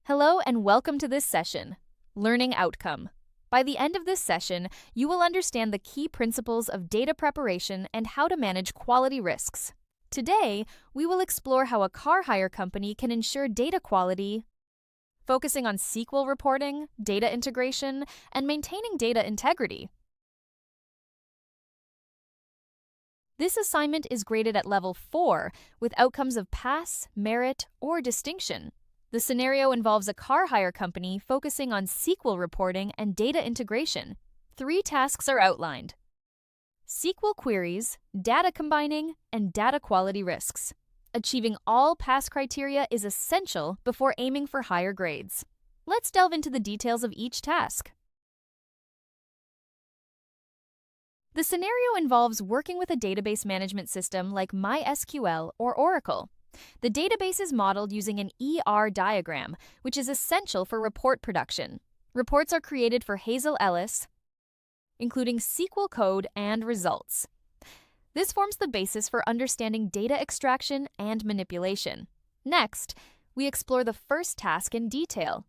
Hello and welcome to this session, Learning Outcome. By the end of this session, you will understand the key principles of data preparation and how to manage quality risks. Today, we will explore how a car hire company can ensure data quality, focusing on SQL reporting, data integration, and maintaining data integrity. This assignment is graded at level 4 with outcomes of pass, merit, or distinction. The scenario involves a car hire company focusing on SQL reporting and data integration. 3 tasks are outlined: SQL queries, data combining, and data quality risks. Achieving all pass criteria is essential before aiming for higher grades. Let's delve into the details of each task. The scenario involves working with a database management system like MySQL or Oracle. The database is modeled using an ER diagram, which is essential for report production. Reports are created for Hazel Ellis, including SQL code and results. This forms the basis for understanding data extraction and manipulation. Next, we explore the first task in detail.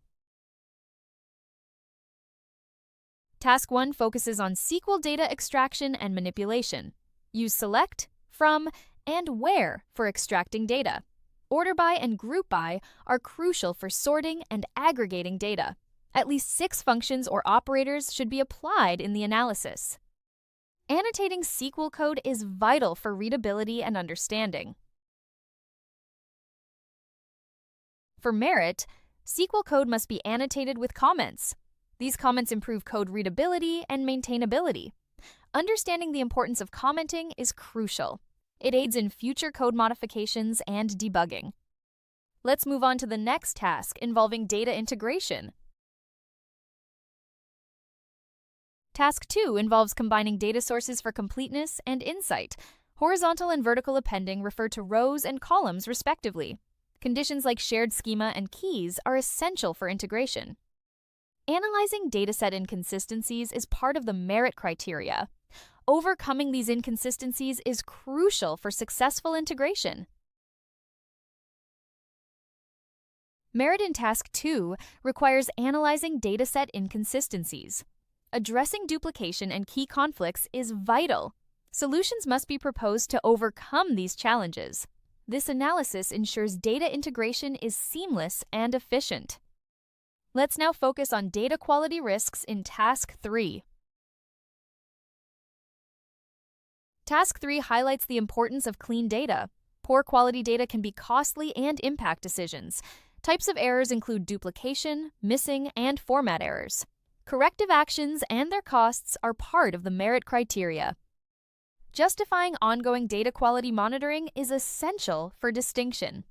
Task 1 focuses on SQL data extraction and manipulation. Use select, from, and where for extracting data. Order by and group by are crucial for sorting and aggregating data. At least 6 functions or operators should be applied in the analysis. Annotating SQL code is vital for readability and understanding. For merit, SQL code must be annotated with comments. These comments improve code readability and maintainability. Understanding the importance of commenting is crucial. It aids in future code modifications and debugging. Let's move on to the next task involving data integration. Task 2 involves combining data sources for completeness and insight. Horizontal and vertical appending refer to rows and columns respectively. Conditions like shared schema and keys are essential for integration. Analyzing dataset inconsistencies is part of the merit criteria. Overcoming these inconsistencies is crucial for successful integration. Merit in Task 2 requires analyzing dataset inconsistencies. Addressing duplication and key conflicts is vital. Solutions must be proposed to overcome these challenges. This analysis ensures data integration is seamless and efficient. Let's now focus on data quality risks in Task 3. Task 3 highlights the importance of clean data. Poor quality data can be costly and impact decisions. Types of errors include duplication, missing, and format errors. Corrective actions and their costs are part of the merit criteria. Justifying ongoing data quality monitoring is essential for distinction.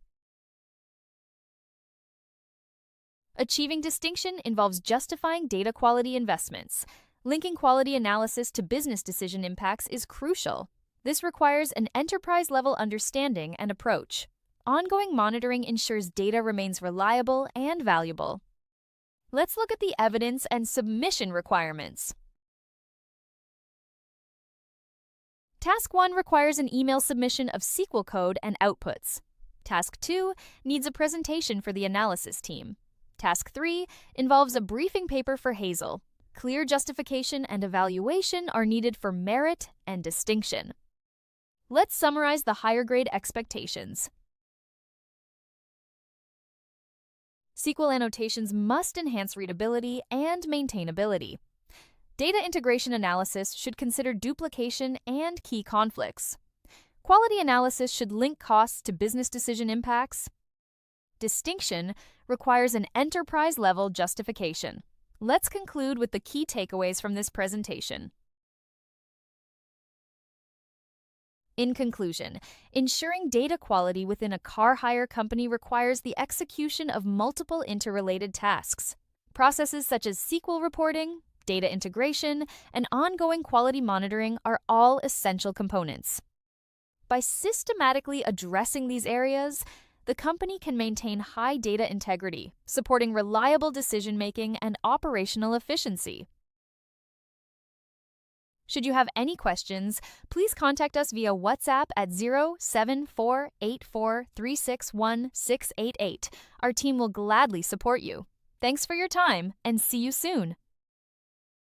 Achieving distinction involves justifying data quality investments. Linking quality analysis to business decision impacts is crucial. This requires an enterprise-level understanding and approach. Ongoing monitoring ensures data remains reliable and valuable. Let's look at the evidence and submission requirements. Task 1 requires an email submission of SQL code and outputs. Task 2 needs a presentation for the analysis team. Task 3 involves a briefing paper for Hazel. Clear justification and evaluation are needed for merit and distinction. Let's summarize the higher grade expectations. SQL annotations must enhance readability and maintainability. Data integration analysis should consider duplication and key conflicts. Quality analysis should link costs to business decision impacts. Distinction requires an enterprise-level justification. Let's conclude with the key takeaways from this presentation. In conclusion, ensuring data quality within a car hire company requires the execution of multiple interrelated tasks. Processes such as SQL reporting, data integration, and ongoing quality monitoring are all essential components. By systematically addressing these areas, the company can maintain high data integrity, supporting reliable decision-making and operational efficiency. Should you have any questions, please contact us via WhatsApp at 07484361688. Our team will gladly support you. Thanks for your time, and see you soon.